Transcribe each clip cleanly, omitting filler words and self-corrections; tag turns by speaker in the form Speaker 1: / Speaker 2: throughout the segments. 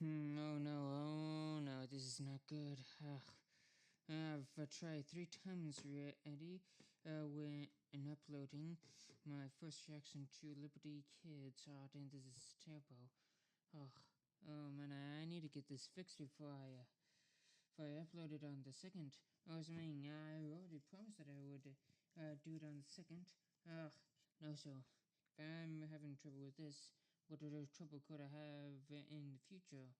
Speaker 1: Oh no, this is not good. I've tried 3 times already when in uploading my first reaction to Liberty Kids. Oh, dang, this is terrible. Oh, oh man, I need to get this fixed before I upload it on the second. I already promised that I would do it on the second. Ugh, no, so if I'm having trouble with this, what other trouble could I have in the future?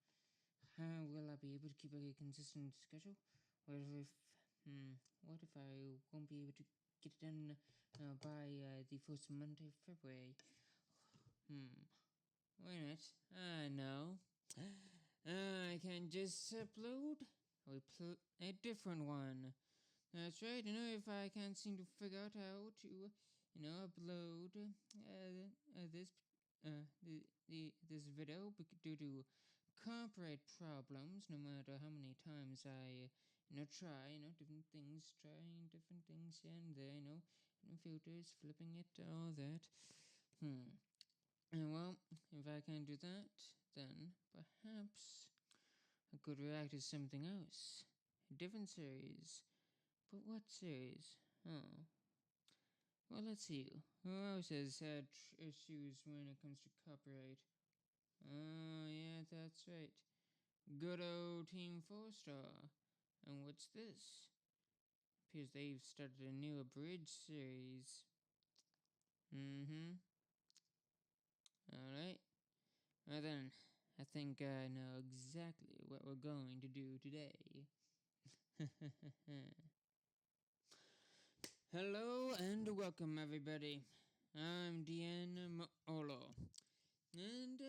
Speaker 1: Will I be able to keep a consistent schedule? What if I won't be able to get it done by the first Monday of February? Wait a minute. I know. I can just upload a different one. That's right. If I can't seem to figure out how to, upload this video due to copyright problems, no matter how many times I, try, trying different things here and there, filters, flipping it, all that. Well, if I can't do that, then perhaps I could react to something else. A different series. But what series? Oh. Well, let's see. Who else has had issues when it comes to copyright? Oh, yeah, that's right. Good old Team4Star. And what's this? Appears they've started a new Abridged series. Alright. Well then, I think I know exactly what we're going to do today. Hello and welcome everybody. I'm DN Olo. And,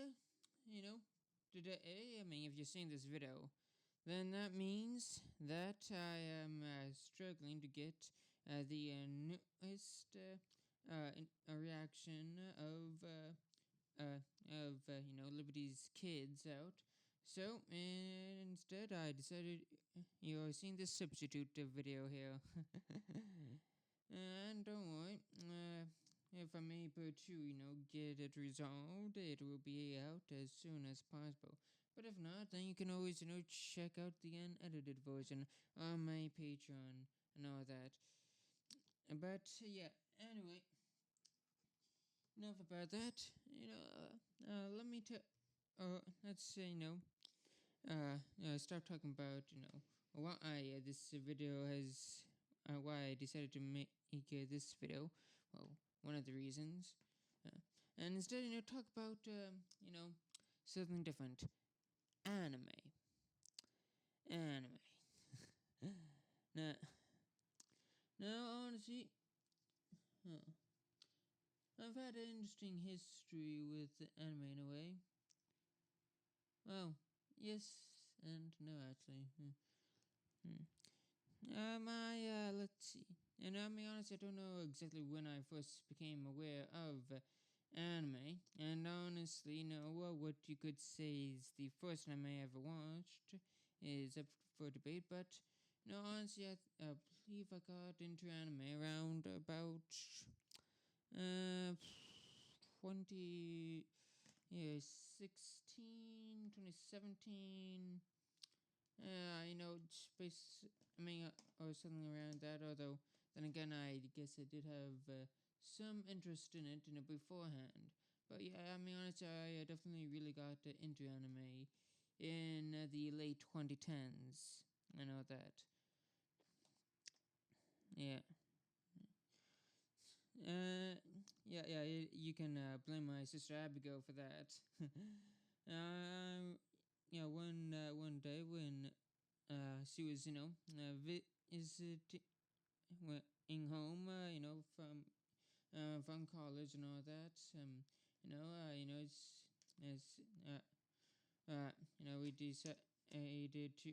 Speaker 1: today, if you've seen this video, then that means that I am struggling to get the newest reaction of Liberty's Kids out. So instead, I decided you're seeing this substitute video here, and don't worry. If I'm able to, get it resolved, it will be out as soon as possible. But if not, then you can always, check out the unedited version on my Patreon and all that. But yeah, anyway, enough about that. Let me let's say, start talking about, why this video has, why I decided to make this video. Well, one of the reasons. And instead, talk about, something different. Anime. Now, honestly, I've had an interesting history with anime in a way. Well, yes and no, actually. Let's see. And I'll be honest, I don't know exactly when I first became aware of anime. And honestly, what you could say is the first anime I ever watched is up for debate. But, honestly, I believe I got into anime around about 20... Yeah, 2017. Or something around that. Although, then again, I guess I did have some interest in it, beforehand. But yeah, honestly, I definitely really got into anime in the late 2010s. I know that. Yeah. You can blame my sister Abigail for that. One day when she was, visiting home, from college and all that. We decided to.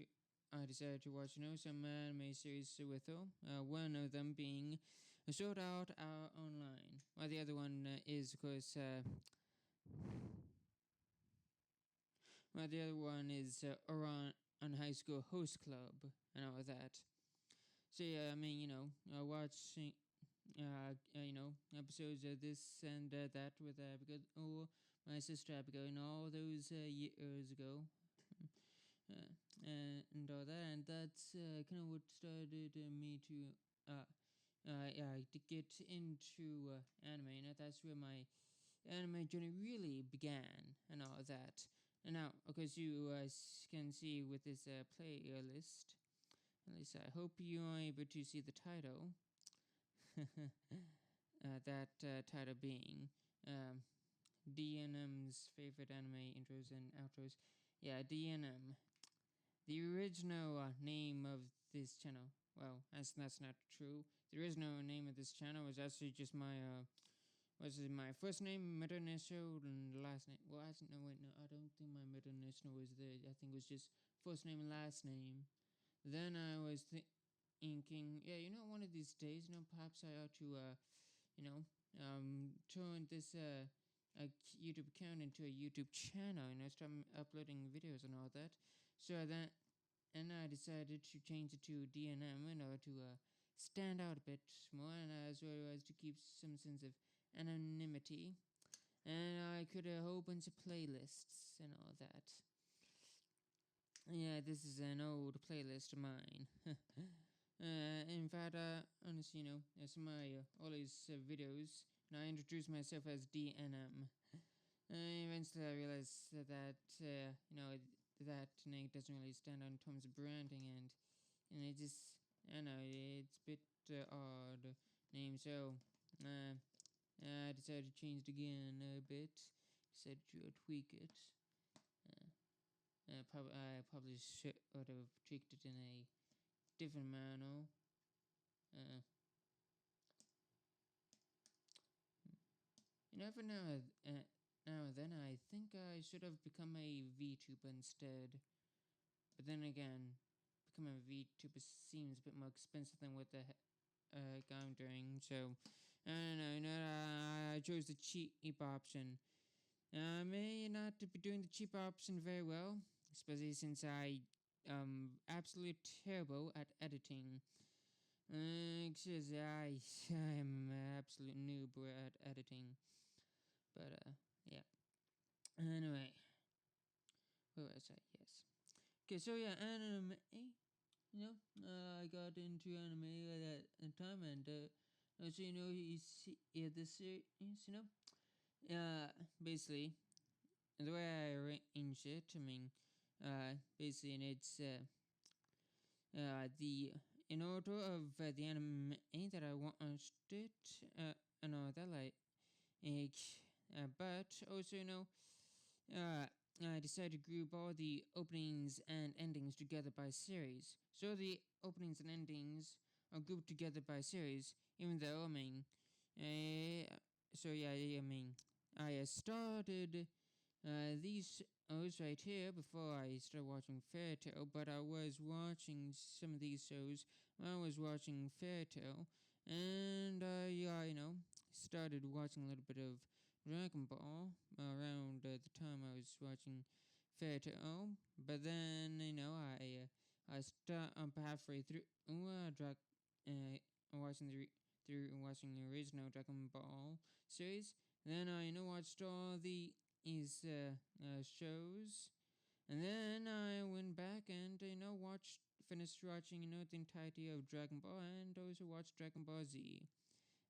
Speaker 1: I decided to watch, some anime series with her. One of them being Sword Art Online, while the other one is, of course, the other one is Oran High School Host Club and all of that. So yeah, watching, episodes of this and that with Abigail, or my sister Abigail, all those years ago. and all that, and that's kind of what started me to to get into anime. That's where my anime journey really began, and all that. And now, of course, you can see with this playlist. At least I hope you are able to see the title. That title being DNM's favorite anime intros and outros. Yeah, DNM. The original name of this channel. Well, that's not true. The original name of this channel was actually just my first name, middle initial, and last name. Well, no, wait, no, I don't think my middle initial was there. I think it was just first name and last name. Then I was thinking, yeah, one of these days, perhaps I ought to, turn this YouTube account into a YouTube channel, start uploading videos and all that. So then, and I decided to change it to DNM in order to stand out a bit more, and as well as to keep some sense of anonymity. And I could a whole bunch of playlists and all that. Yeah, this is an old playlist of mine. In fact, honestly, some of my all these videos, I introduced myself as DNM. Eventually, I realized that that name doesn't really stand out in terms of branding, and it just, I know, it's a bit odd name. So, I decided to change it again a bit. Decided to tweak it. I probably should have tweaked it in a different manner. Uh, every now and then I think I should have become a VTuber instead. But then again, becoming a VTuber seems a bit more expensive than what the heck I'm doing. So, I don't know. I chose the cheap option. I may not be doing the cheap option very well, especially since I absolutely terrible at editing. Because I am an absolute noob at editing. But yeah. Anyway, where was I? Yes. Okay, so yeah, anime. I got into anime at that time, and so you see, the series, basically the way I arrange it. I mean, basically, it's the in order of the anime that I watched it, and all that, like, but also, I decided to group all the openings and endings together by series. So the openings and endings are grouped together by series, even though, so yeah, I mean, I started these shows right here before I started watching Fairy Tail, but I was watching some of these shows when I was watching Fairy Tail, and started watching a little bit of Dragon Ball around the time I was watching Fairy Tail, but then I start halfway through watching watching the original Dragon Ball series. Then I watched all these shows, and then I went back and finished watching the entirety of Dragon Ball, and also watched Dragon Ball Z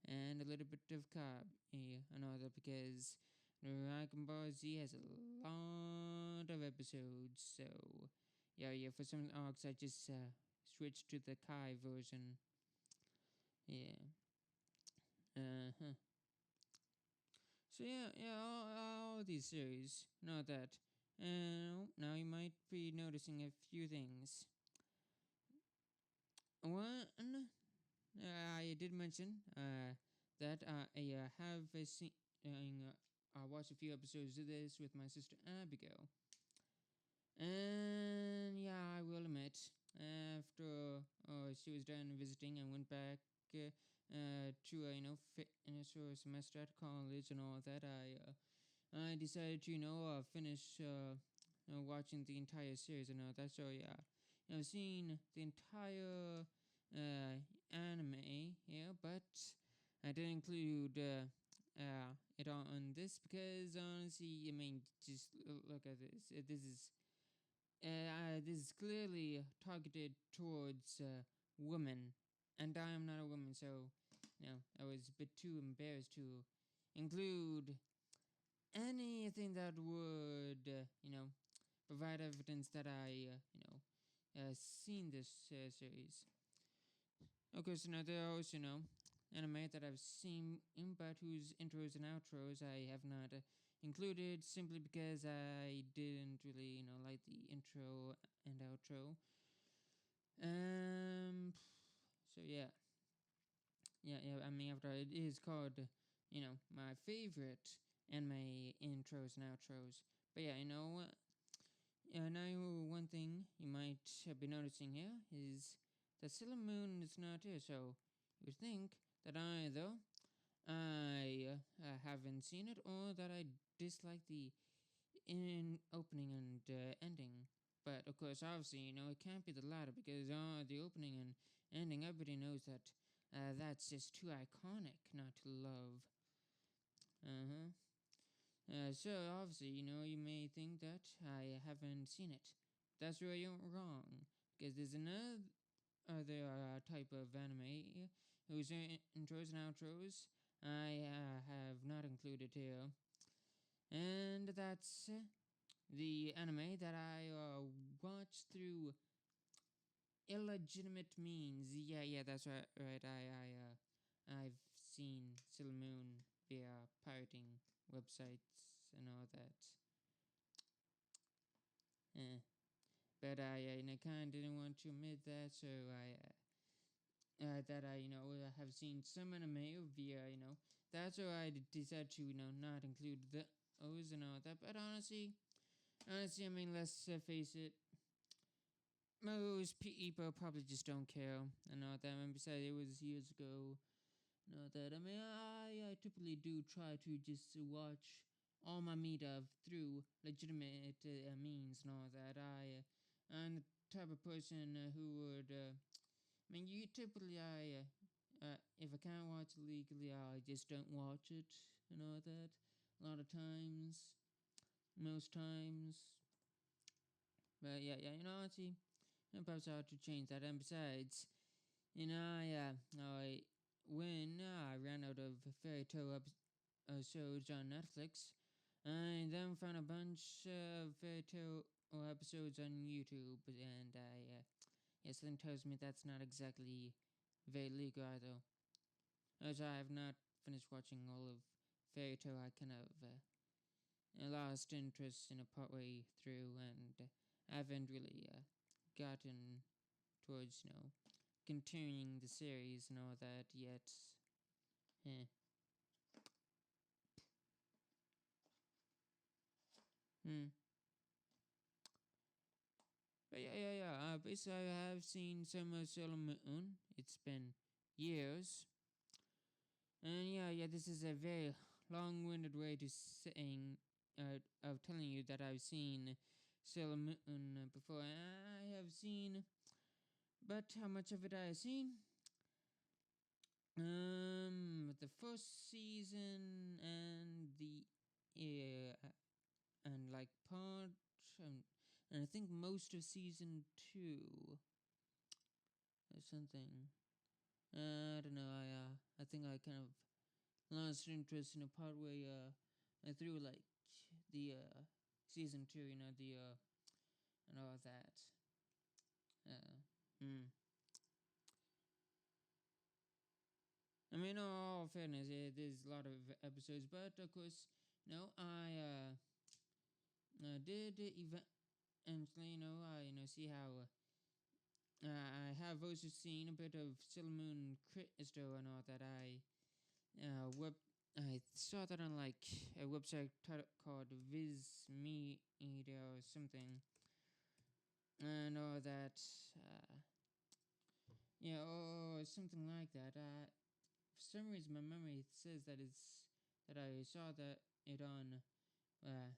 Speaker 1: and a little bit of Cobb and all that, because Dragon Ball Z has a lot of episodes. So yeah, for some arcs I just switched to the Kai version. Yeah. Uh-huh. So yeah, all these series, know that. Now you might be noticing a few things. One, I did mention that I have seen, watched a few episodes of this with my sister Abigail. And yeah, I will admit, after she was done visiting and went back to finish her semester at college and all that, I decided to finish watching the entire series and all that. So yeah, I've seen the entire anime, but I didn't include it on this because honestly, I mean, just look at this. This is this is clearly targeted towards women, and I am not a woman, so I was a bit too embarrassed to include anything that would, provide evidence that I, seen this series. Of course, there are also, anime that I've seen, but whose intros and outros I have not included simply because I didn't really, like the intro and outro. So yeah, yeah. I mean, after it is called, my favorite anime intros and outros. But yeah, now one thing you might be noticing here is that Sailor Moon is not here, so you would think that either I haven't seen it or that I dislike the opening and ending. But of course, obviously, it can't be the latter because the opening and ending, everybody knows that that's just too iconic not to love. Uh huh. So obviously, you may think that I haven't seen it. That's where you're wrong, because there's another other type of anime whose intros and outros I have not included here, and that's the anime that I watched through illegitimate means. Yeah, that's right. Right, I've seen Sailor Moon via pirating websites and all that. Eh. But I kind of didn't want to admit that, so I have seen some anime via that's why I decided to not include those and all that. But honestly, I mean, let's face it, most people probably just don't care and all that. And besides, it was years ago and all that. I mean, I typically do try to just watch all my media through legitimate means and all that. I'm the type of person who would. I mean, you typically if I can't watch it legally, I just don't watch it and all that. A lot of times, most times. But yeah, honestly, perhaps I ought to change that. And besides, I when I ran out of fairy tale episodes on Netflix, I then found a bunch of fairy tale episodes on YouTube, and something tells me that's not exactly very legal either. As I have not finished watching all of fairy tale, I kind of lost interest in a part way through, and I haven't really gotten towards continuing the series and all that yet. Eh. Hmm. But yeah. Basically, I have seen some of Sailor Moon. It's been years, and yeah. This is a very long-winded way to saying of telling you that I've seen Sailor Moon before. I have seen, but how much of it I have seen? The first season and the and like part and I think most of season 2 or something. I don't know. I think I kind of lost interest in a part where through like the season 2. The and all that. Hmm. I mean, all fairness, there's a lot of episodes, but of course, I did eventually, see how I have also seen a bit of Sailor Moon Crystal and all that. I saw that on like a website called Viz Me or something, and all that. Or something like that. For some reason, my memory says that I saw that it uh, on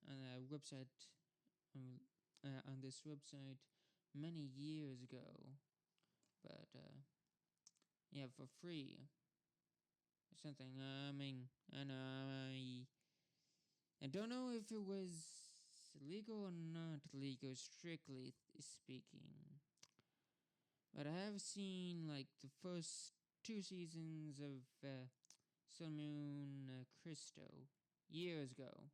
Speaker 1: a website on this website many years ago, but for free or something. I mean, I don't know if it was legal or not legal, strictly speaking. But I have seen like the first 2 seasons of Sun Moon Crystal years ago.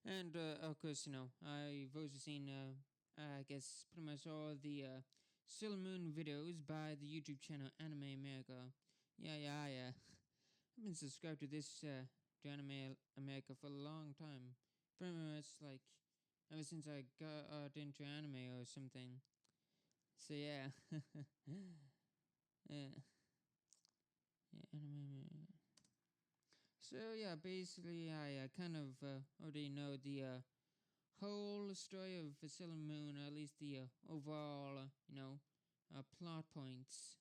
Speaker 1: And of course, I've also seen, I guess, pretty much all the Sailor Moon videos by the YouTube channel Anime America. Yeah. I've been subscribed to this to Anime America for a long time. Pretty much like ever since I got into anime or something. So yeah, yeah, Anime America. So yeah, basically I kind of already know the whole story of Sailor Moon, or at least the overall, plot points.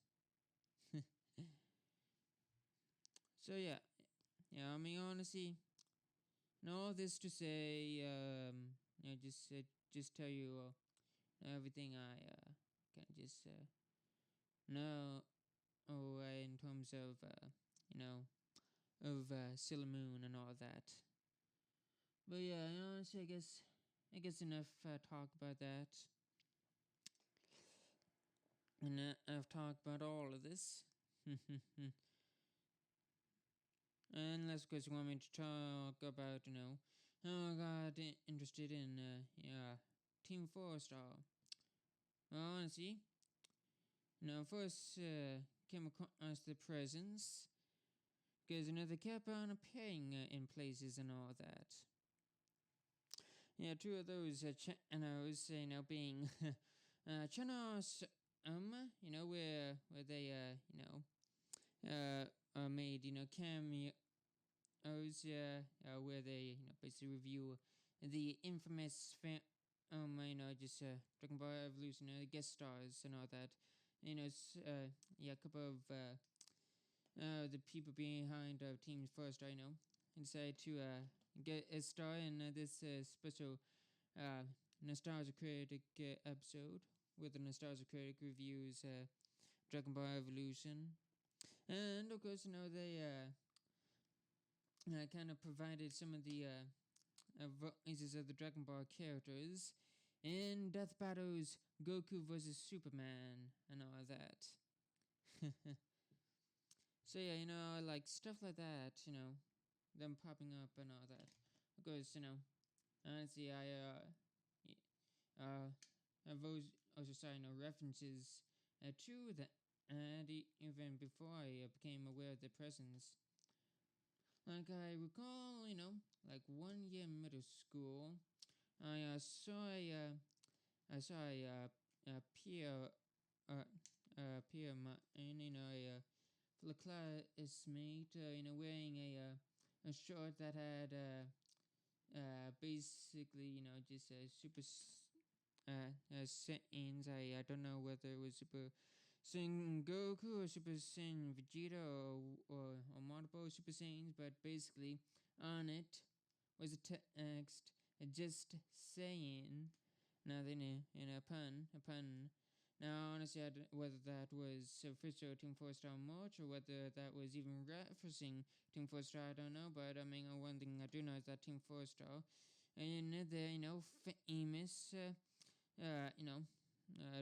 Speaker 1: So yeah. I mean, honestly, all this to say, just tell you everything I can just know, in terms of Sailor Moon and all that. But yeah, honestly, I guess enough talk about that. And I've talked about all of this. Unless, of course, you want me to talk about, how I got interested in, Team 4-Star. Well, honestly, first came across the presents, because, they kept on appearing in places and all that. Yeah, two of those channels, being channels, where they, made, cameos, where they, basically review the infamous just Dragon Ball Evolution, the guest stars and all that. A couple of the people behind Team 4-Star, decided to get a star in this special Nostalgia Critic episode with the Nostalgia Critic reviews Dragon Ball Evolution. And of course, they kind of provided some of the voices of the Dragon Ball characters in Death Battles Goku vs. Superman and all that. So yeah, like stuff like that, them popping up and all that. Of course, honestly, I've also saw, references to that, and even before I became aware of their presence. Like I recall, like 1 year in middle school, I saw a peer, peer of mine, a classmate, wearing a shirt that had basically, just a super Saiyans. I don't know whether it was Super Saiyan Goku or Super Saiyan Vegeta or multiple Super Saiyans, but basically on it was a text just saying, nothing in a pun. Now, honestly, whether that was official Team 4-Star merch or whether that was even referencing Team 4-Star, I don't know. But I mean, one thing I do know is that Team 4-Star, in the famous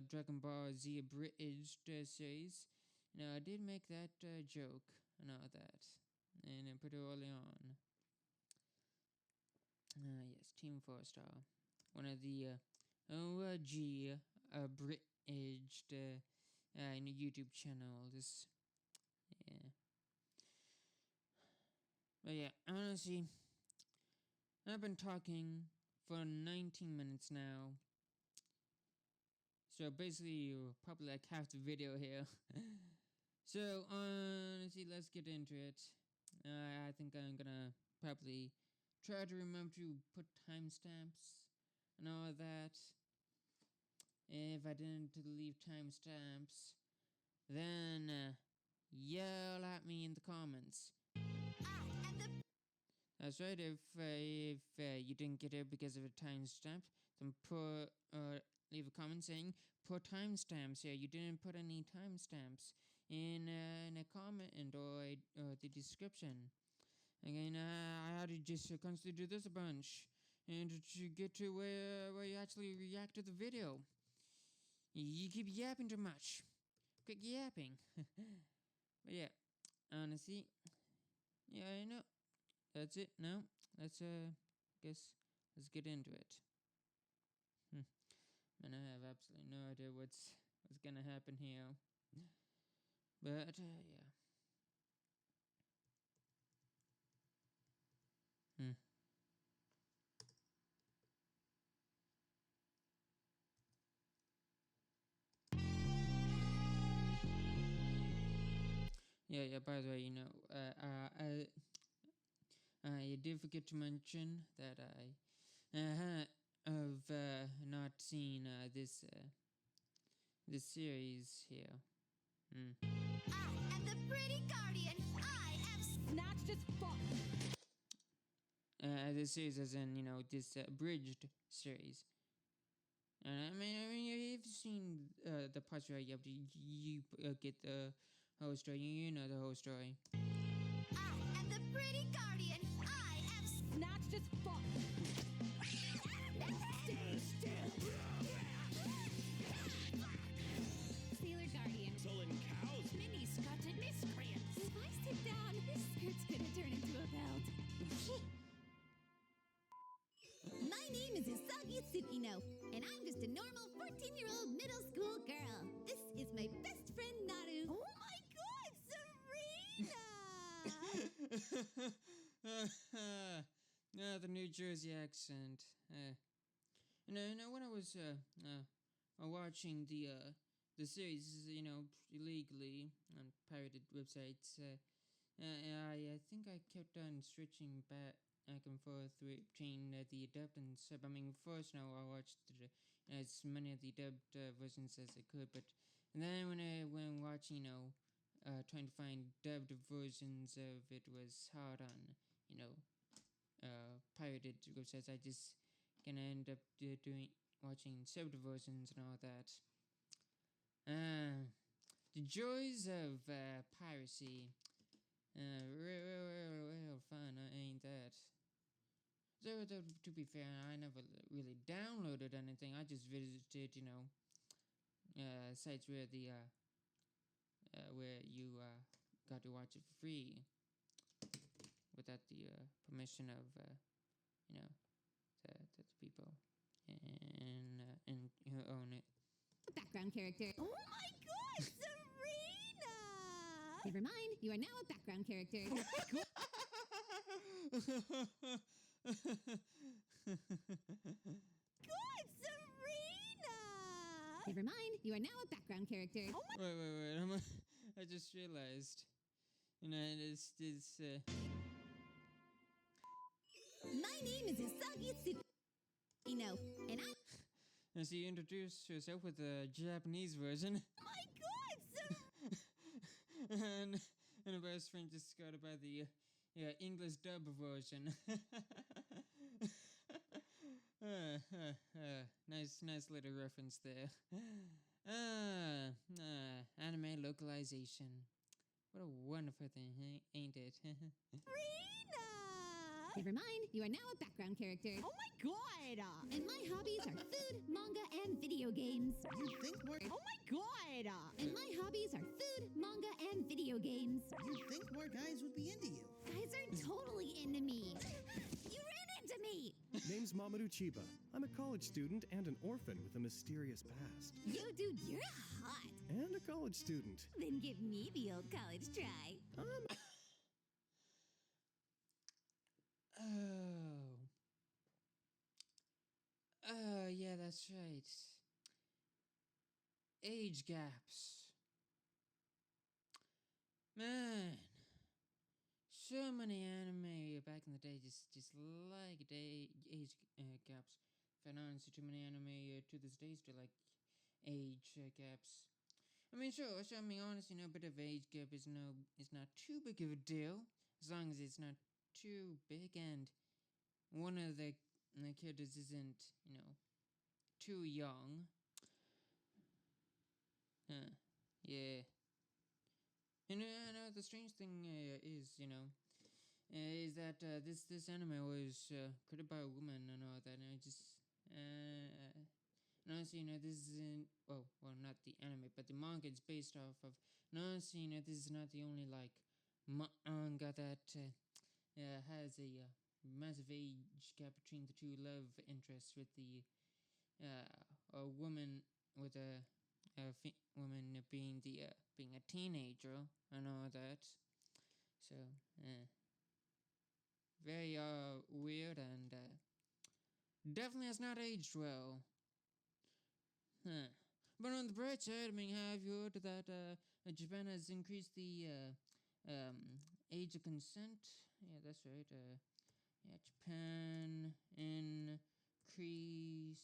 Speaker 1: Dragon Ball Z Abridged series, I did make that joke and all that, and pretty early on. Yes, Team 4-Star, one of the OG Abridged YouTube channels. Yeah. But yeah, honestly, I've been talking for 19 minutes now. So basically, probably like half the video here. So honestly, let's get into it. I think I'm gonna probably try to remember to put timestamps and all of that. If I didn't leave timestamps, then yell at me in the comments. That's right. If you didn't get it because of a timestamp, then leave a comment saying put timestamps. Yeah, you didn't put any timestamps in a comment or the description. Again, I had to just constantly do this a bunch, and to get to where you actually react to the video. You keep yapping too much. Quit yapping. But yeah, honestly, yeah, I know. That's it. No, let's guess let's get into it. And I have absolutely no idea what's gonna happen here. But yeah. Yeah. By the way, I did forget to mention that I have not seen this series here.
Speaker 2: I am the pretty guardian. I am snatched as fuck.
Speaker 1: This series, as in this abridged series. I mean, you've seen the parts where you get the whole story. You know the whole story.
Speaker 2: I am the pretty guardian. I am snatched as fuck. Stay still. Sailor Guardian.
Speaker 3: Sullen cows.
Speaker 2: Mini strutted miscreants. If I sit down, this skirt's gonna turn into a belt. My name is Usagi Tsukino, and I'm just a normal 14-year-old middle school girl. This is my best friend Naru. Oh my god, Serena!
Speaker 1: The New Jersey accent. When I was watching the series, illegally on pirated websites, I think I kept on switching back and forth between the dubbed and sub. I mean, first now I watched as many of the dubbed versions as I could, but then when watching, trying to find dubbed versions of it was hard on, pirated websites. I just gonna end up watching subbed versions and all that. The joys of piracy. Real fun, ain't that? So, to be fair, I never really downloaded anything. I just visited, sites where where you got to watch it for free without the permission of, the people and who own it.
Speaker 2: Background character. Oh my god, Serena! Never mind, you are now a background character. Good, Serena! Never mind, you are now a background character. Oh my
Speaker 1: Wait. I just realized. It's
Speaker 2: My name is Usagi Tsukino, and I...
Speaker 1: As you introduce yourself with the Japanese version.
Speaker 2: Oh my god,
Speaker 1: and a best friend just got about the English dub version. Nice little reference there. Anime localization. What a wonderful thing, ain't it?
Speaker 2: Serena! Never mind, you are now a background character. Oh my god! And my hobbies are food, manga, and video games.
Speaker 3: You think more?
Speaker 2: Oh my god! And my hobbies are food, manga, and video games.
Speaker 3: You think more guys would be into you?
Speaker 2: Guys are totally into me. You ran into me!
Speaker 4: Name's Mamoru Chiba. I'm a college student and an orphan with a mysterious past.
Speaker 2: Yo, dude, you're hot.
Speaker 4: And a college student.
Speaker 2: Then give me the old college try.
Speaker 1: Oh, yeah, that's right. Age gaps. Man, so many anime back in the day just like age gaps. If I don't see too many anime to this day still like age gaps. I mean, sure. So I mean, honestly, a bit of age gap is not too big of a deal as long as it's not too big and one of the characters isn't too young. Yeah. And I know the strange thing is, is that this anime was created by a woman and all that, and I just and honestly, this isn't well, not the anime, but the manga it's based off of. And honestly, this is not the only like manga that has a massive age gap between the two love interests, with the a woman with woman being a teenager and all that. So very weird, and definitely has not aged well. Huh. But on the bright side, I mean, have you heard that Japan has increased the age of consent? Yeah, that's right. Yeah, Japan increasing.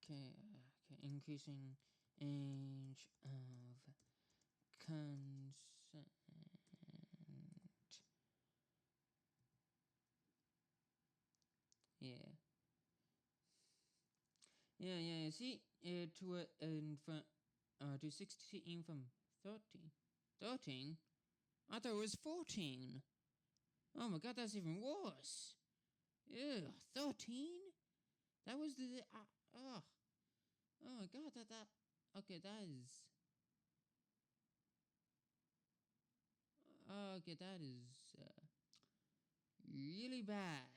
Speaker 1: Okay, increasing age of consent. Yeah. Yeah. See, to 16 from 13. 13? I thought it was 14. Oh my god, that's even worse. Ew, 13? That was the oh. Oh my god, that okay, that is okay, that is really bad.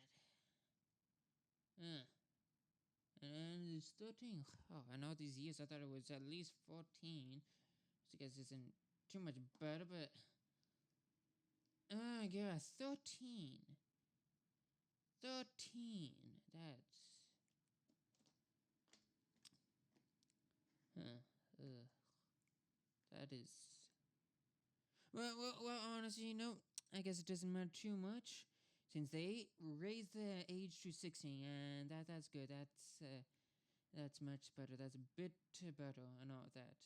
Speaker 1: And it's 13. Oh, and all these years I thought it was at least 14. So I guess it isn't too much better, but yeah, 13. 13. Ugh. That is well. Honestly, I guess it doesn't matter too much, since they raised the age to 16, and that's good. That's much better. That's a bit better, and all that.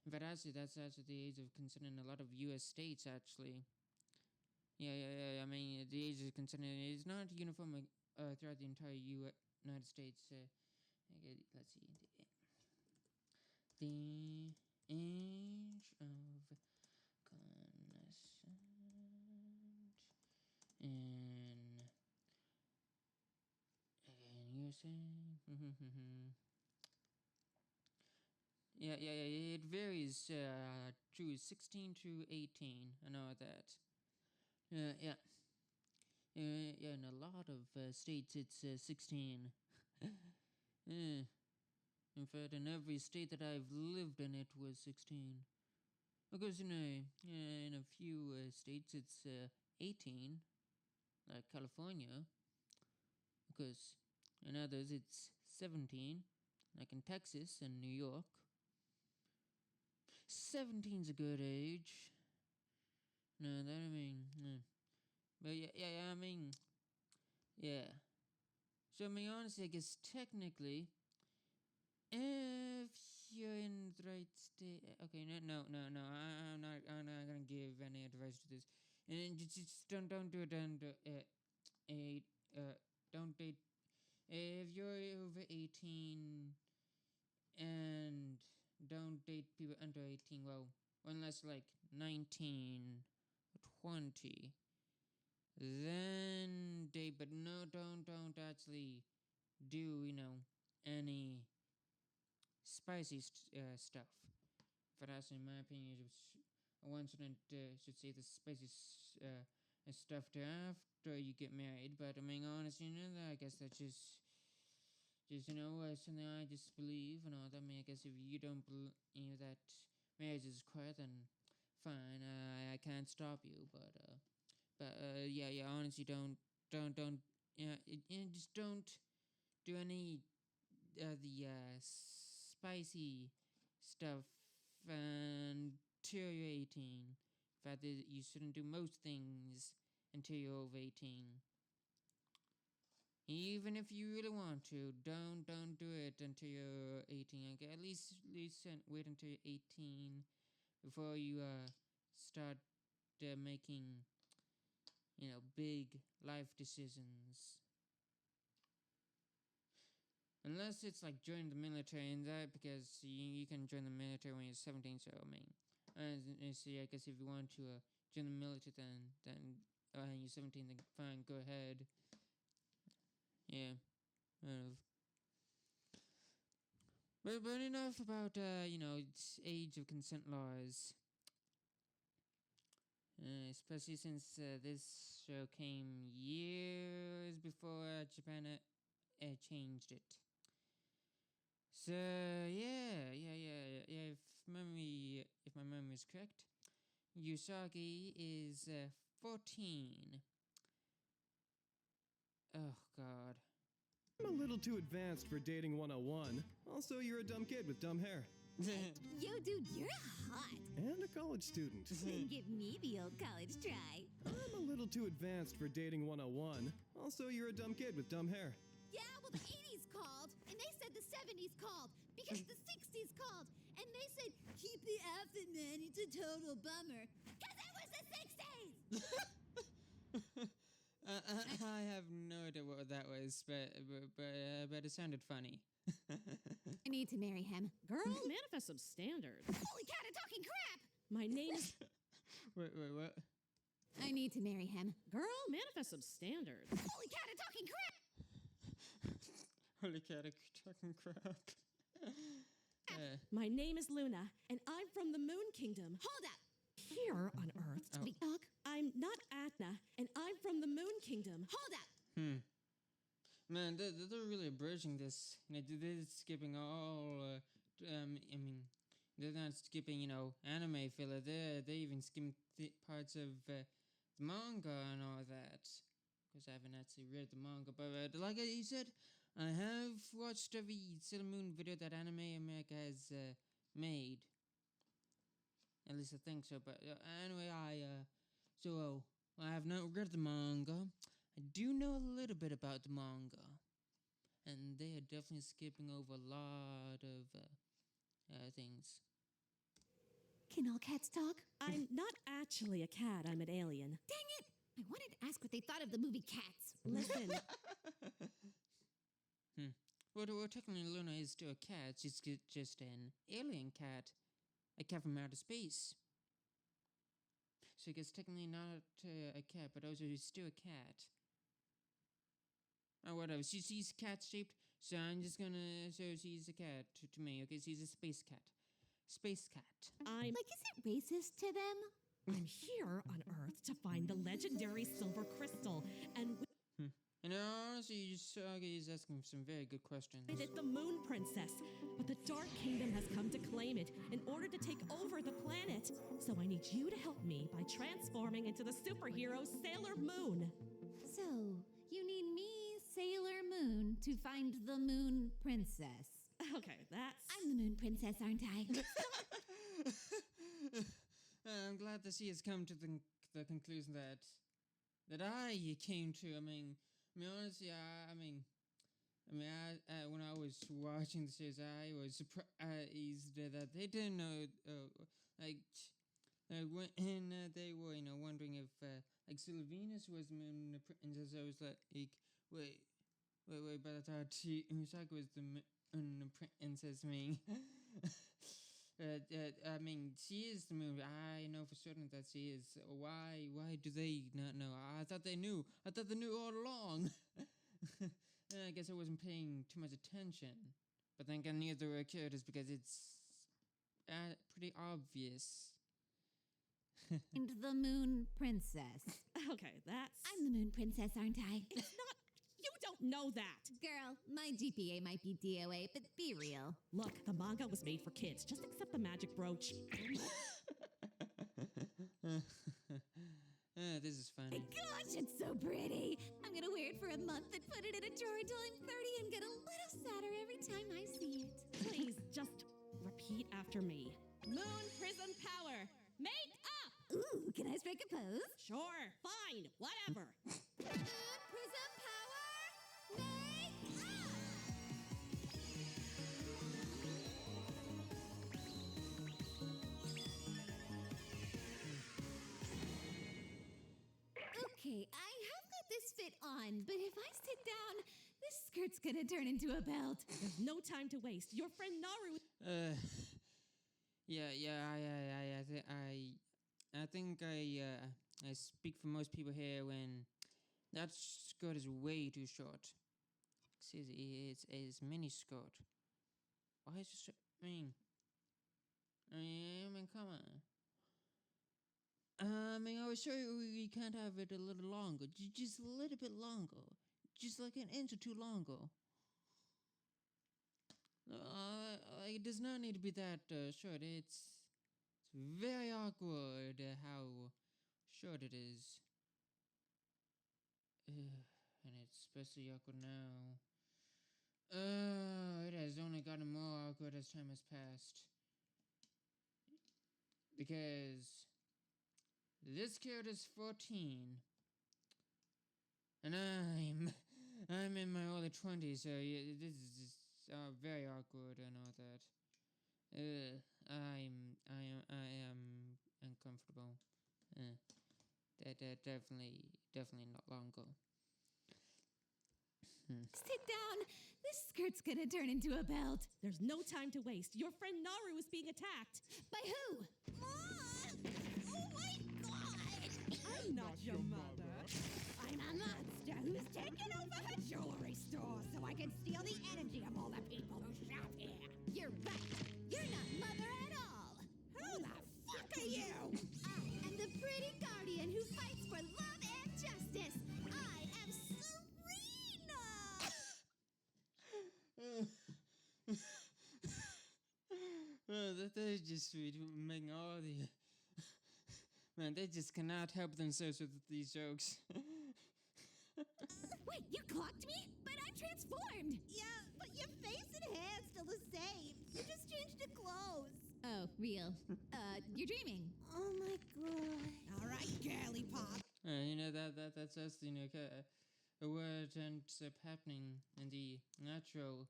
Speaker 1: In fact, actually, that's actually the age of consent in a lot of U.S. states. Actually, yeah. I mean, the age of consent is not uniform throughout the entire United States. Let's see. The age of consent in USA. Yeah. It varies to 16 to 18. I know that. Yeah. In a lot of states it's 16. In fact, in every state that I've lived in, it was 16. Because in a few states it's 18, like California. Because in others it's 17, like in Texas and New York. 17's a good age. No, that I mean, but yeah. I mean, yeah. So I mean, honestly, I guess technically, if you're in the right state, okay, no. I'm not gonna give any advice to this, and just don't do it. Don't date if you're over 18, and don't date people under 18. Well, unless like 19 or 20, then date. But no, don't actually do any spicy stuff. But that's in my opinion, one should say the spicy stuff after you get married. But I mean, honestly, I guess that's just something I just believe and all that. I mean, I guess if you don't believe that marriage is required, then fine. I can't stop you. But yeah. Honestly, don't just don't do any the spicy stuff until you're 18. In fact, you shouldn't do most things until you're over 18. Even if you really want to, don't do it until you're 18. Okay, at least wait until you're 18 before you start making big life decisions. Unless it's like join the military, and that because you can join the military when you're 17. So I mean, And see, I guess if you want to join the military, then you're 17, then fine, go ahead. Yeah, but enough about age of consent laws. Especially since this show came years before Japan changed it. So yeah. If my memory is correct, Usagi is 14. Oh God.
Speaker 4: I'm a little too advanced for dating 101. Also, you're a dumb kid with dumb hair.
Speaker 2: Yo, dude, you're hot.
Speaker 4: And a college student.
Speaker 2: Then give me the old college try.
Speaker 4: I'm a little too advanced for dating 101. Also, you're a dumb kid with dumb hair.
Speaker 2: Yeah, well, the 80s called, and they said the 70s called, because the 60s called, and they said, keep the outfit, man, it's a total bummer. Because it was the 60s!
Speaker 1: I have no idea what that was, but it sounded funny.
Speaker 2: I need to marry him.
Speaker 5: Girl, manifest some standards.
Speaker 2: Holy cat, I'm talking crap!
Speaker 5: My name is...
Speaker 1: Wait, what?
Speaker 2: I need to marry him.
Speaker 5: Girl, manifest some standards.
Speaker 2: Holy cat, I'm talking crap!
Speaker 1: Holy cat, I'm talking crap.
Speaker 5: My name is Luna, and I'm from the Moon Kingdom.
Speaker 2: Hold up!
Speaker 5: Here on Earth,
Speaker 1: Oh.
Speaker 2: We talk.
Speaker 5: I'm not Atna, and I'm from the Moon Kingdom.
Speaker 2: Hold up!
Speaker 1: Man, they're really abridging this. They're skipping all. They're not skipping, anime filler. They even skimmed parts of the manga and all that. Because I haven't actually read the manga, but like you said, I have watched every Sailor Moon video that Anime America has made. At least I think so. But anyway, I have not read the manga. I do know a little bit about the manga, and they are definitely skipping over a lot of things.
Speaker 2: Can all cats talk?
Speaker 5: I'm not actually a cat, I'm an alien.
Speaker 2: Dang it! I wanted to ask what they thought of the movie Cats.
Speaker 5: Listen,
Speaker 1: Well, technically Luna is still a cat. She's just an alien cat. A cat from outer space. So I guess technically not a cat, but also she's still a cat. Oh, whatever. She's cat-shaped, so I'm just gonna... So she's a cat to me, okay? She's a space cat. Space cat.
Speaker 5: I'm
Speaker 2: Is it racist to them?
Speaker 5: here on Earth to find the legendary silver crystal, and
Speaker 1: And honestly, Usagi is asking some very good questions.
Speaker 5: with it the Moon Princess. But the Dark Kingdom has come to claim it in order to take over the planet. So I need you to help me by transforming into the superhero Sailor Moon.
Speaker 2: So, you need me, Sailor Moon, to find the Moon Princess.
Speaker 5: Okay, that's...
Speaker 2: I'm the Moon Princess, aren't I?
Speaker 1: I'm glad that she has come to the conclusion that I came to. Honestly, when I was watching the series, I was surprised that they didn't know, when they were, wondering if, Sylvanus was the Moon Princess. I was like, wait, but I thought Usagi was the Moon Princess, she is the Moon. I know for certain that she is. Why do they not know? I thought they knew. I thought they knew all along. I guess I wasn't paying too much attention. But then again, neither were characters because it's pretty obvious.
Speaker 2: And the Moon Princess.
Speaker 5: Okay, that's...
Speaker 2: I'm the Moon Princess, aren't I?
Speaker 5: It's not... You don't know that!
Speaker 2: Girl, my GPA might be DOA, but be real.
Speaker 5: Look, the manga was made for kids. Just accept the magic brooch.
Speaker 1: This is funny.
Speaker 2: Gosh, it's so pretty. I'm gonna wear it for a month and put it in a drawer until I'm 30 and get a little sadder every time I see it.
Speaker 5: Please, just repeat after me. Moon Prism Power! Make up!
Speaker 2: Ooh, can I strike a pose?
Speaker 5: Sure, fine, whatever.
Speaker 2: Moon Prism Power, make up! Okay, I have got this fit on, but if I sit down, this skirt's gonna turn into a belt.
Speaker 5: There's no time to waste. Your friend Naru...
Speaker 1: I think I speak for most people here when that skirt is way too short. It's mini skirt. Why is it so, come on. I was sure we can't have it a little longer. Just a little bit longer. Just like an inch or two longer. It does not need to be that short. It's very awkward how short it is. And it's especially awkward now. It has only gotten more awkward as time has passed. Because this kid is 14. And I'm in my early 20s, so this is just very awkward and all that. I am uncomfortable. Definitely not longer.
Speaker 2: Sit down. This skirt's gonna turn into a belt.
Speaker 5: There's no time to waste. Your friend Naru is being attacked.
Speaker 2: By who? Mom! Oh my god!
Speaker 5: I'm not your mother.
Speaker 2: I'm a monster who's taken over her jewelry store so I can steal the energy of all the people who shop here. You're right. You're not mother at all. Who the fuck are you? I am the pretty guardian who fights for love and justice. I am Serena!
Speaker 1: They're just making all the... Man, they just cannot help themselves with these jokes.
Speaker 2: Wait, you clocked me? But I'm transformed! Yeah, but your face and hair's still the same. You just changed the clothes. Oh, real. You're dreaming. Oh my god. Alright, girly pop.
Speaker 1: That's us, what ends up happening in the natural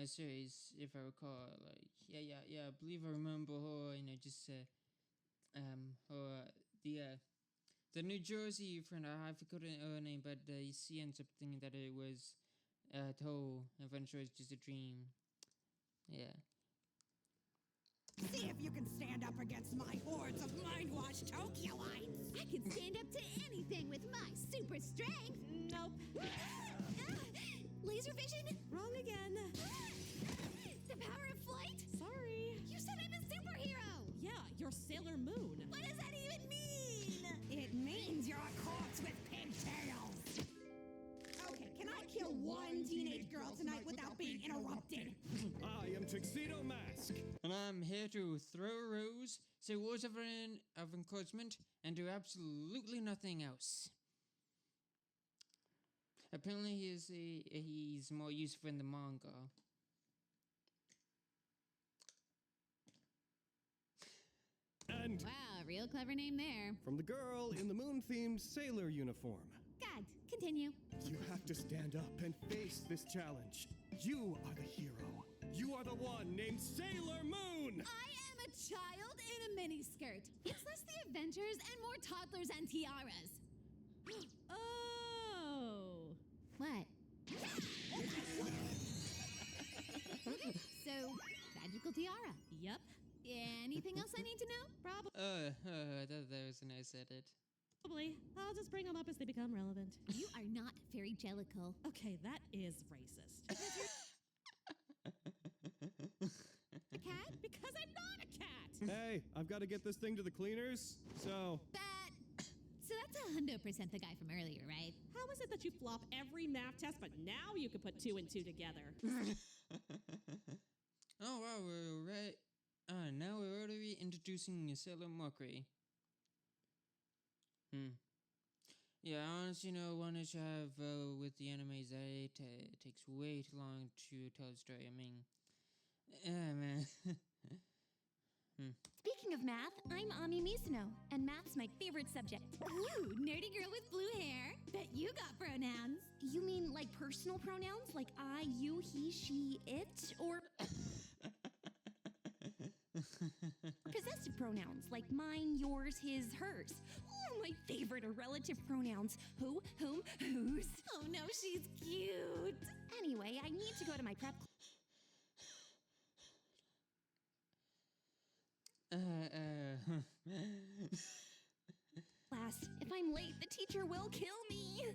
Speaker 1: series, if I recall. Like, I believe I remember her, just, the New Jersey friend, I forgot her name, but she ends up thinking that it was the whole adventure is just a dream. Yeah.
Speaker 2: See if you can stand up against my hordes of mind-washed Tokyoites. I can stand up to anything with my super strength.
Speaker 5: Nope.
Speaker 2: Laser vision?
Speaker 5: Wrong again.
Speaker 2: The power of flight?
Speaker 5: Sorry.
Speaker 2: You said I'm a superhero.
Speaker 5: Yeah, you're Sailor Moon.
Speaker 2: What does that even mean? It means you're a corpse with pigtails. Okay, can I kill one teenage girl tonight without being interrupted?
Speaker 4: I am Tuxedo Mask.
Speaker 1: And I'm here to throw a rose, say words of encouragement, and do absolutely nothing else. Apparently he's more useful in the manga.
Speaker 4: And
Speaker 2: Wow, real clever name there.
Speaker 4: from the girl in the moon-themed sailor uniform.
Speaker 2: God, continue.
Speaker 4: You have to stand up and face this challenge. You are the hero. You are the one named Sailor Moon!
Speaker 2: I am a child in a miniskirt. It's less the Avengers and more toddlers and tiaras.
Speaker 5: Oh.
Speaker 2: What? Okay, so magical tiara.
Speaker 5: Yep.
Speaker 2: Anything else I need to know?
Speaker 1: That was a nice edit.
Speaker 5: Probably. I'll just bring them up as they become relevant.
Speaker 2: You are not very jellical.
Speaker 5: Okay, that is racist.
Speaker 2: A cat?
Speaker 5: Because I'm not a cat!
Speaker 4: Hey, I've got to get this thing to the cleaners, so...
Speaker 2: So that's 100% the guy from earlier, right?
Speaker 5: How is it that you flop every math test, but now you can put 2 and 2 together?
Speaker 1: Oh wow, we're right. Now we're already introducing Sailor Mercury. Yeah, honestly, one issue I have with the anime is that it takes way too long to tell the story. Man.
Speaker 6: Speaking of math, I'm Ami Mizuno, and math's my favorite subject.
Speaker 2: Ooh, nerdy girl with blue hair. Bet you got pronouns.
Speaker 6: You mean like personal pronouns, like I, you, he, she, it, or possessive pronouns, like mine, yours, his, hers? Oh, my favorite are relative pronouns. Who, whom, whose.
Speaker 2: Oh no, she's cute.
Speaker 6: Anyway, I need to go to my prep Class, if I'm late, the teacher will kill me.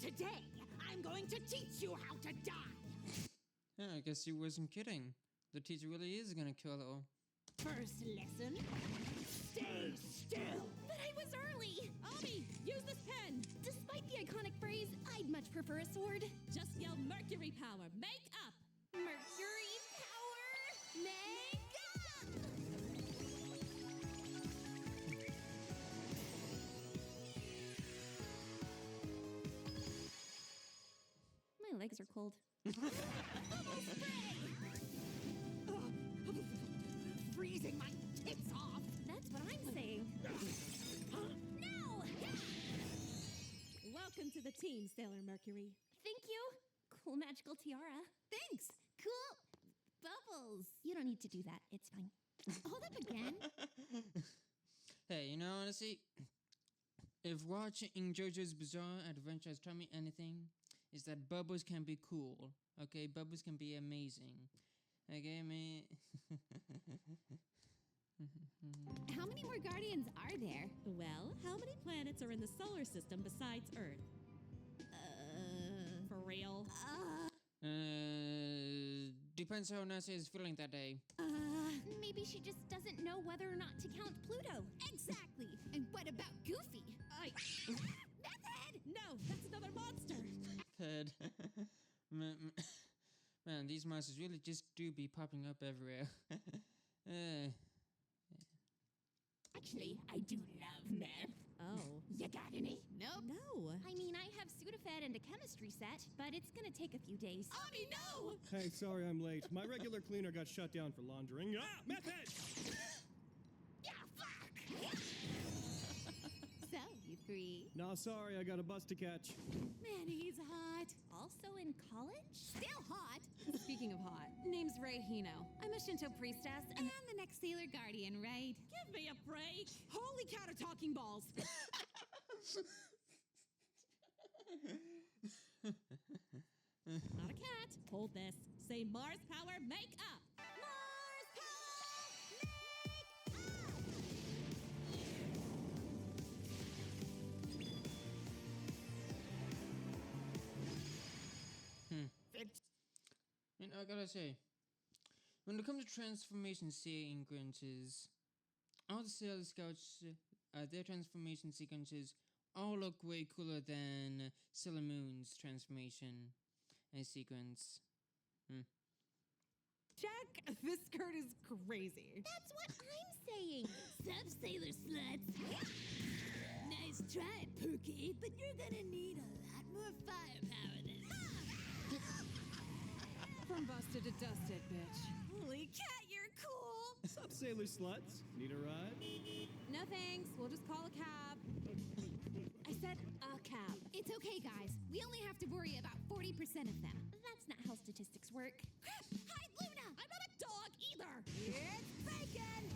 Speaker 2: Today, I'm going to teach you how to die.
Speaker 1: Yeah, I guess he wasn't kidding. The teacher really is gonna kill her.
Speaker 2: First lesson, stay still.
Speaker 6: But I was early.
Speaker 5: Ami, use this pen.
Speaker 6: Despite the iconic phrase, I'd much prefer a sword.
Speaker 5: Just yell Mercury power. Make up.
Speaker 6: Mercury power, make up! My legs are cold.
Speaker 2: Freezing my tits off.
Speaker 6: That's what I'm saying. No!
Speaker 5: Welcome to the team, Sailor Mercury.
Speaker 6: Thank you. Cool magical tiara.
Speaker 2: Thanks. Cool bubbles.
Speaker 6: You don't need to do that. It's fine.
Speaker 2: Hold up again.
Speaker 1: Hey, you know, honestly, if watching JoJo's Bizarre Adventure has taught me anything, is that bubbles can be cool. Okay, bubbles can be amazing. Okay, man.
Speaker 2: How many more guardians are there?
Speaker 5: Well, how many planets are in the solar system besides Earth? For real?
Speaker 1: Depends how NASA is feeling that day.
Speaker 6: Maybe she just doesn't know whether or not to count Pluto.
Speaker 2: Exactly. And what about Goofy?
Speaker 6: That's it!
Speaker 5: No, that's another monster.
Speaker 1: Head. Man, these monsters really just do be popping up everywhere.
Speaker 2: Actually, I do love math.
Speaker 5: Oh.
Speaker 2: You got any? Nope.
Speaker 5: No.
Speaker 6: I mean, I have Sudafed and a chemistry set, but it's gonna take a few days.
Speaker 2: Ami, no!
Speaker 4: Hey, sorry I'm late. My regular cleaner got shut down for laundering. Ah, method!
Speaker 2: Yeah, fuck! So, you three.
Speaker 4: No, sorry, I got a bus to catch.
Speaker 2: Man, he's hot.
Speaker 6: Also in college?
Speaker 2: Still hot.
Speaker 7: Speaking of hot, name's Rei Hino. I'm a Shinto priestess, and
Speaker 2: And the next Sailor Guardian, right?
Speaker 5: Give me a break.
Speaker 7: holy cat of talking balls!
Speaker 5: Not a cat. Hold this. Say Mars power, make up.
Speaker 2: Mars power,
Speaker 1: And I gotta say, when it comes to transformation sequences, all the Sailor Scouts, their transformation sequences all look way cooler than Sailor Moon's transformation sequence.
Speaker 7: Jack, this skirt is crazy.
Speaker 6: That's what I'm saying.
Speaker 2: Sup, Sailor Sluts? Nice try, Pookie, but you're gonna need a lot more firepower than
Speaker 7: From busted to dusted, bitch.
Speaker 2: Holy cat, you're cool!
Speaker 4: What's up, sailor sluts? Need a ride?
Speaker 7: No thanks, we'll just call a cab. I said a cab.
Speaker 2: It's okay, guys. We only have to worry about 40% of them.
Speaker 6: That's not how statistics work.
Speaker 2: Hi, Luna!
Speaker 5: I'm not a dog either.
Speaker 2: It's bacon!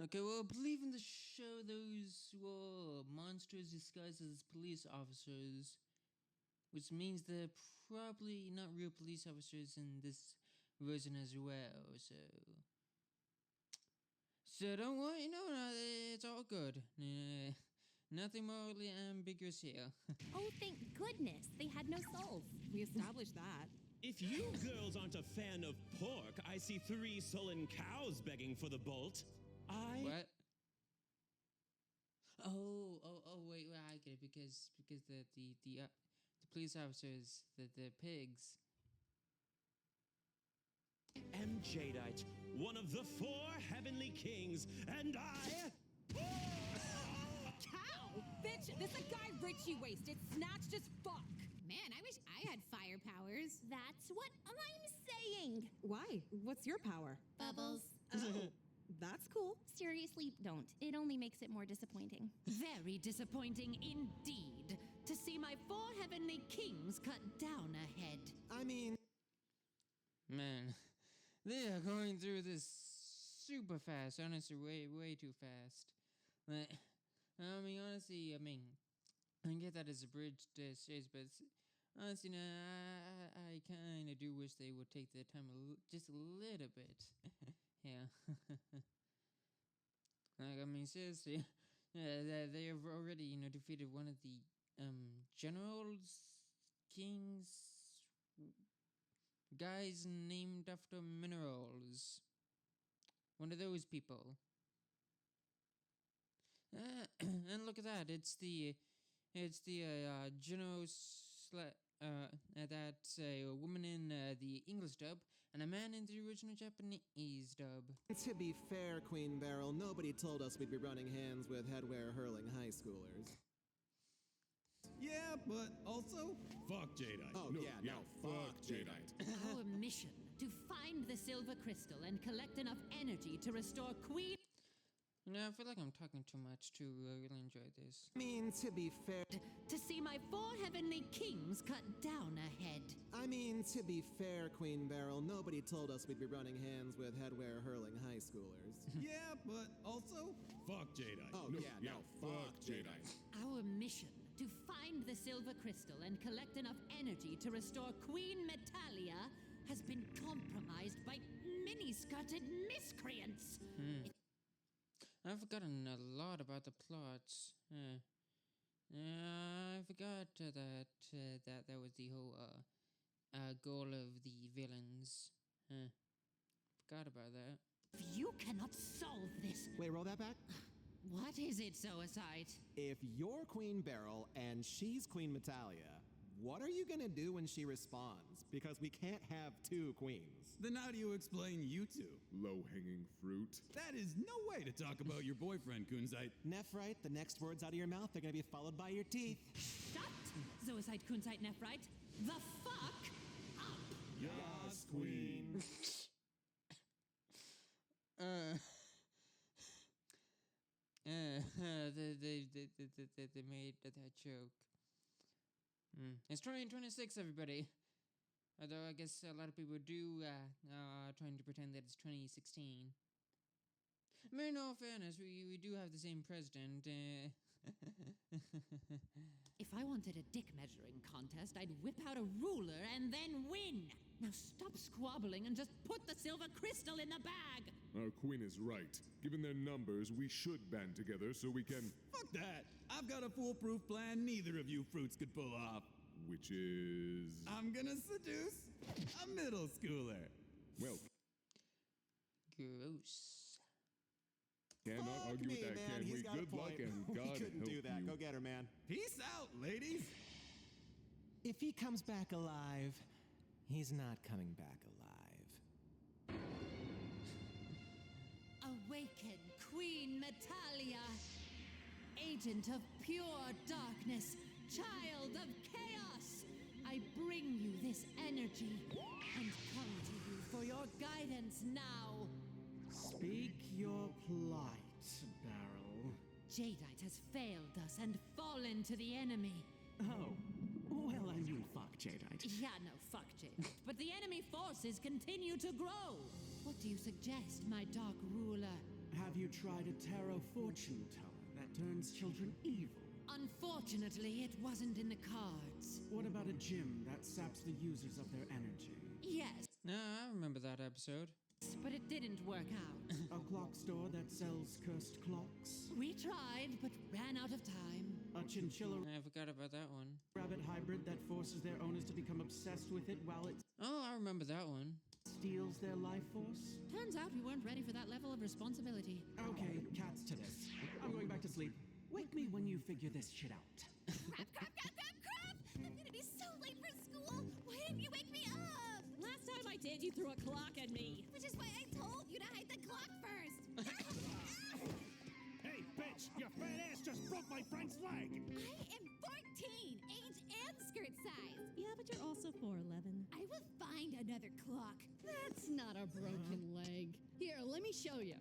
Speaker 1: Okay, well, I believe in the show those were monsters disguised as police officers, which means they're probably not real police officers in this version as well, so don't worry, it's all good. Nothing morally ambiguous here.
Speaker 6: Oh, thank goodness. They had no souls.
Speaker 7: We established that.
Speaker 8: If you girls aren't a fan of pork, I see 3 sullen cows begging for the bolt.
Speaker 1: What? Oh, wait, I get it, because the police officers, the pigs.
Speaker 8: am Jadeite, one of the 4 heavenly kings, and I...
Speaker 7: Cow! Bitch, this a guy Richie waste. It's snatched as fuck.
Speaker 2: Man, I wish I had fire powers.
Speaker 6: That's what I'm saying.
Speaker 7: Why? What's your power?
Speaker 2: Bubbles.
Speaker 7: Oh, that's cool.
Speaker 6: Seriously, don't. It only makes it more disappointing.
Speaker 9: Very disappointing indeed to see my 4 heavenly kings cut down a head.
Speaker 4: I mean...
Speaker 1: Man, they are going through this super fast. Honestly, way too fast. But, honestly, I get that it's a bridge series, but honestly, no, I kind of do wish they would take their time just a little bit. Yeah. Like, I mean, seriously, they have already, defeated one of the generals, kings, guys named after minerals. One of those people. And look at that! It's the general that's a woman in the English dub and a man in the original Japanese dub.
Speaker 10: To be fair, Queen Beryl, nobody told us we'd be running hands with headwear-hurling high schoolers.
Speaker 3: Yeah, but also...
Speaker 11: Fuck Jadeite.
Speaker 10: Oh, no, fuck Jadeite.
Speaker 9: Our mission, to find the silver crystal and collect enough energy to restore Queen...
Speaker 1: I feel like I'm talking too much to really enjoy this.
Speaker 10: I mean, to be fair...
Speaker 9: To see my 4 heavenly kings cut down a head.
Speaker 10: I mean, to be fair, Queen Beryl, nobody told us we'd be running hands with headwear-hurling high schoolers.
Speaker 3: Yeah, but also...
Speaker 11: Fuck Jadeite.
Speaker 10: Oh, no, fuck Jadeite.
Speaker 9: Our mission, to find the silver crystal and collect enough energy to restore Queen Metalia, has been compromised by mini-skirted miscreants.
Speaker 1: I've forgotten a lot about the plots. I forgot that was the whole goal of the villains. Forgot about that.
Speaker 9: If you cannot solve this...
Speaker 10: Wait, roll that back.
Speaker 9: What is it, Zoisite?
Speaker 10: If you're Queen Beryl and she's Queen Metalia, what are you gonna do when she responds? Because we can't have 2 queens.
Speaker 3: Then how do you explain you two?
Speaker 11: Low-hanging fruit.
Speaker 3: That is no way to talk about your boyfriend, Kunzite.
Speaker 10: Nephrite, the next words out of your mouth are gonna be followed by your teeth.
Speaker 9: Shut! Zoisite, Kunzite, Nephrite. The fuck up!
Speaker 11: Yes, Queen.
Speaker 1: They made that joke. It's 2026, everybody. Although I guess a lot of people do trying to pretend that it's 2016. I mean, in all fairness, we do have the same president.
Speaker 9: If I wanted a dick measuring contest, I'd whip out a ruler and then win. Now stop squabbling and just put the silver crystal in the bag.
Speaker 11: Our queen is right. Given their numbers, we should band together so we can...
Speaker 3: Fuck that! I've got a foolproof plan neither of you fruits could pull off.
Speaker 11: Which is...
Speaker 3: I'm gonna seduce a middle schooler.
Speaker 11: Well...
Speaker 1: Gross.
Speaker 11: Cannot argue with that, can we? Good luck and God
Speaker 10: couldn't
Speaker 11: help
Speaker 10: do that.
Speaker 11: you.
Speaker 10: Go get her, man.
Speaker 3: Peace out, ladies!
Speaker 10: If he comes back alive, he's not coming back alive.
Speaker 9: Awaken, Queen Metalia, agent of pure darkness, child of chaos. I bring you this energy and come to you for your guidance now.
Speaker 4: Speak your plight, Beryl.
Speaker 9: Jadeite has failed us and fallen to the enemy.
Speaker 4: Oh, well, I mean, fuck Jadeite.
Speaker 9: Yeah, no, fuck Jadeite. But the enemy forces continue to grow. What do you suggest, my dark ruler?
Speaker 4: Have you tried a tarot fortune teller that turns children evil?
Speaker 9: Unfortunately, it wasn't in the cards.
Speaker 4: What about a gym that saps the users of their energy?
Speaker 9: Yes,
Speaker 1: No, I remember that episode.
Speaker 9: but it didn't work out.
Speaker 4: A clock store that sells cursed clocks?
Speaker 9: We tried, but ran out of time.
Speaker 4: A chinchilla
Speaker 1: I forgot about that one.
Speaker 4: rabbit hybrid that forces their owners to become obsessed with it while it
Speaker 1: Oh, I remember that one.
Speaker 4: steals their life force?
Speaker 9: Turns out we weren't ready for that level of responsibility.
Speaker 4: Okay, cats to this. I'm going back to sleep. Wake me when you figure this shit out.
Speaker 2: Crap, crap, crap, crap, crap! I'm gonna be so late for school! Why didn't you wake me up?
Speaker 5: Last time I did, you threw a clock at me.
Speaker 2: Which is why I told you to hide the clock first!
Speaker 4: Hey, bitch! Your fat ass just broke my friend's leg!
Speaker 2: I am 14, age and skirt size!
Speaker 5: Yeah, but you're also 4'11".
Speaker 2: I will find another clock.
Speaker 7: That's not a broken leg. Here, let me show you.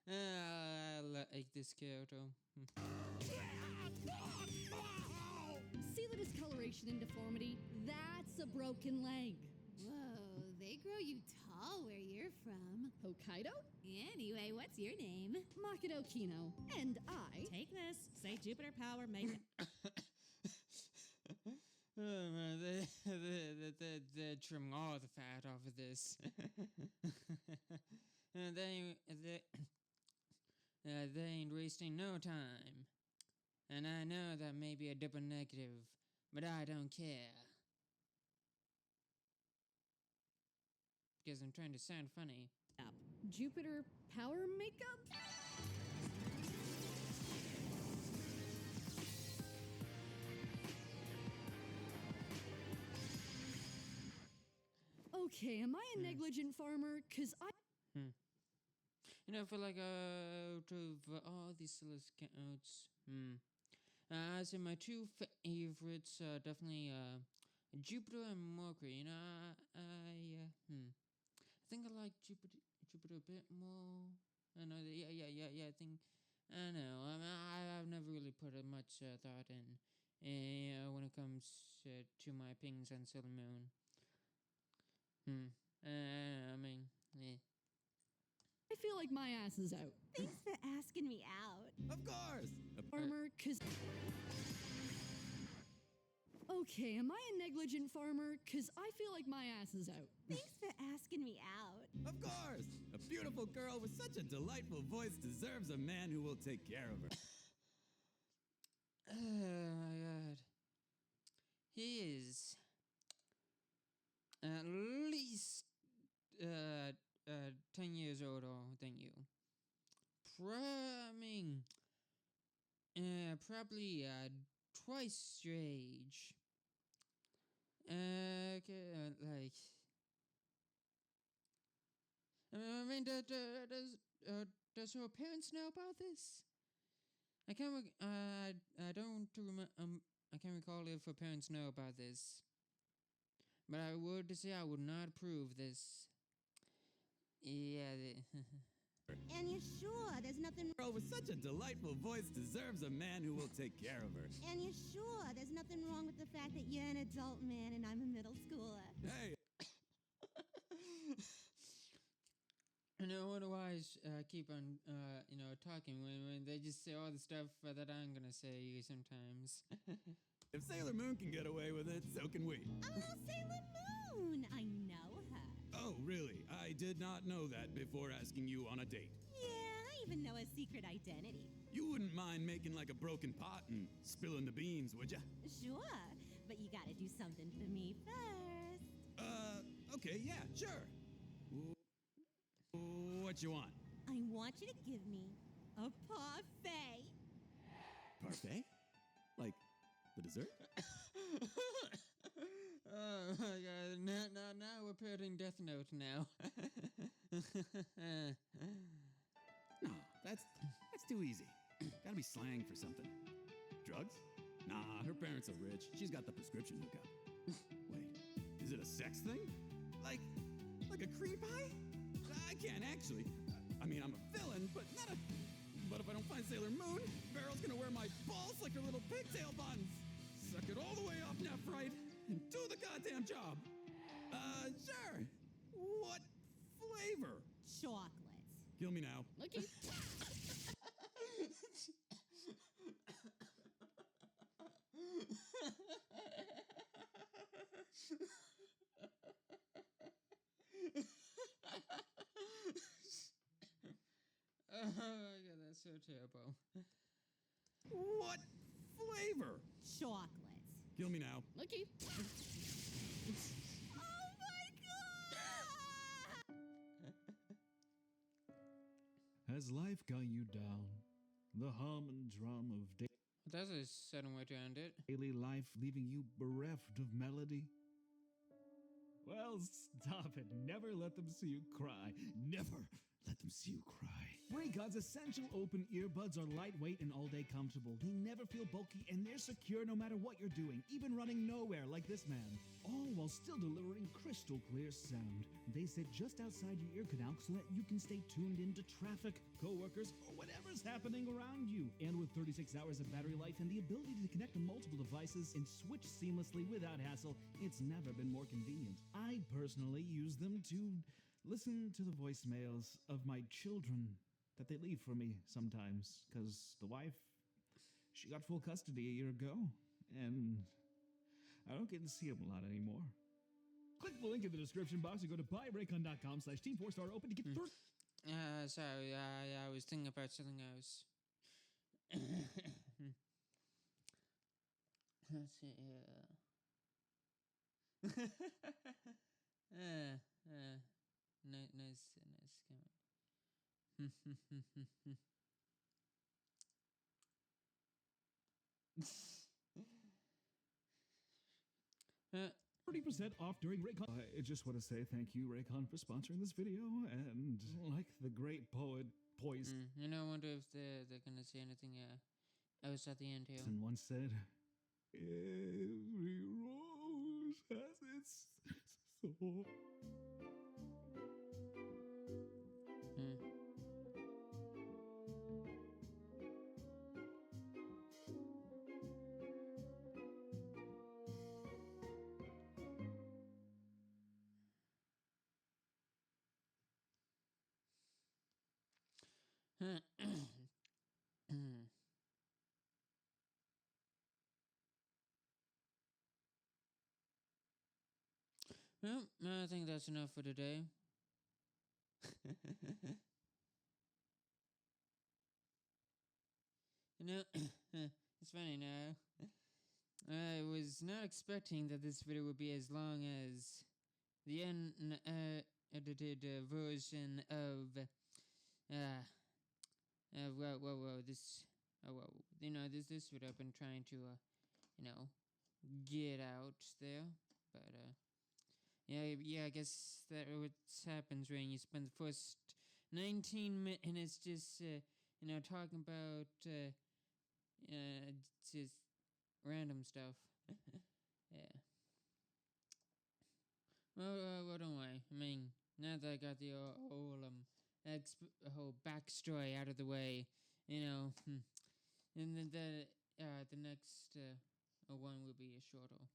Speaker 1: I like this Kyoto.
Speaker 7: See the discoloration and deformity? That's a broken leg.
Speaker 2: Whoa, they grow you tall where you're
Speaker 7: from?
Speaker 2: Hokkaido?
Speaker 7: Anyway, what's your name?
Speaker 2: Makoto Kino. And I...
Speaker 5: Take this. Say Jupiter Power make
Speaker 1: Oh man, they trim all the fat off of this. And they ain't wasting no time. And I know that may be a double negative, but I don't care. Because I'm trying to sound funny.
Speaker 2: Jupiter Power Makeup? Okay, am I a negligent farmer? 'Cause I...
Speaker 1: You know, for like out of all these silly scouts, I'd say my two favorites are definitely Jupiter and Mercury. You know, I think I like Jupiter a bit more. I know that, yeah. I know. I've never really put much thought in, when it comes to my opinions on Sailor Moon. I mean, yeah.
Speaker 2: I feel like my ass is out.
Speaker 6: Thanks for asking me out.
Speaker 3: Of course!
Speaker 2: Farmer, 'cause... Okay, am I a negligent farmer? 'Cause I feel like my ass is out.
Speaker 6: Thanks for asking me out.
Speaker 3: Of course! A beautiful girl with such a delightful voice deserves a man who will take care of her.
Speaker 1: Oh my god. He is at least 10 years older than you. Probably twice your age. Like, I mean, does her parents know about this? I can't recall if her parents know about this. But I would say I would not approve this. Yeah.
Speaker 6: And you're sure there's nothing...
Speaker 3: Girl with such a delightful voice deserves a man who will take care of her.
Speaker 6: And you're sure there's nothing wrong with the fact that you're an adult man and I'm a middle schooler?
Speaker 3: Hey!
Speaker 1: You know, what do I keep on, talking when they just say all the stuff that I'm gonna say sometimes?
Speaker 3: If Sailor Moon can get away with it, so can we.
Speaker 6: Oh, Sailor Moon! I know her.
Speaker 3: Oh, really? I did not know that before asking you on a date.
Speaker 6: Yeah, I even know a secret identity.
Speaker 3: You wouldn't mind making like a broken pot and spilling the beans, would ya?
Speaker 6: Sure, but you gotta do something for me first.
Speaker 3: Okay, yeah, sure. What you want?
Speaker 6: I want you to give me a parfait.
Speaker 3: Parfait? Like the dessert?
Speaker 1: Oh my god, now we're parroting Death Note now.
Speaker 3: No, that's too easy. Gotta be slang for something. Drugs? Nah, her parents are rich. She's got the prescription hookup. Wait, is it a sex thing? Like a cream pie? I can't actually. I mean, I'm a villain, but not a... But if I don't find Sailor Moon, Beryl's gonna wear my balls like her little pigtail buns. Suck it all the way up, Nephrite, and do the goddamn job. Sure. What flavor?
Speaker 6: Chocolates.
Speaker 3: Kill me now.
Speaker 2: Okay.
Speaker 1: Oh my god, that's so terrible.
Speaker 3: What flavor?
Speaker 6: Chocolates.
Speaker 3: Kill me now.
Speaker 2: Okay.
Speaker 6: Oh my god!
Speaker 12: Has life got you down? The hum and drum of
Speaker 1: That's a sudden way to end it.
Speaker 12: daily life leaving you bereft of melody? Well, stop it. Never let them see you cry. Never let them see you cry. Raycon's essential open earbuds are lightweight and all-day comfortable. They never feel bulky, and they're secure no matter what you're doing, even running nowhere like this man. All while still delivering crystal clear sound. They sit just outside your ear canal so that you can stay tuned into traffic, coworkers, or whatever's happening around you. And with 36 hours of battery life and the ability to connect to multiple devices and switch seamlessly without hassle, it's never been more convenient. I personally use them to listen to the voicemails of my children that they leave for me sometimes, because the wife, she got full custody a year ago, and I don't get to see them a lot anymore. Click the link in the description box and go to buyraycon.com/Team4Star Open to get
Speaker 1: Sorry, I was thinking about something else. Let's see, nice comment.
Speaker 12: 30% off during Raycon. I just want to say thank you, Raycon, for sponsoring this video, and like the great poet Poise.
Speaker 1: You know, I wonder if they're gonna say anything else at the end here.
Speaker 12: And once said, every rose has its soul.
Speaker 1: Well, I think that's enough for today. You know, it's funny now. I was not expecting that this video would be as long as the unedited version of this what I've been trying to get out there, but I guess that what happens when you spend the first 19 minutes just talking about just random stuff. Yeah. Well, don't worry. I mean, now that I got the whole backstory out of the way, and then the next one will be a shorter.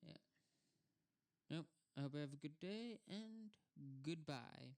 Speaker 1: Yeah. Nope. I hope you have a good day and goodbye.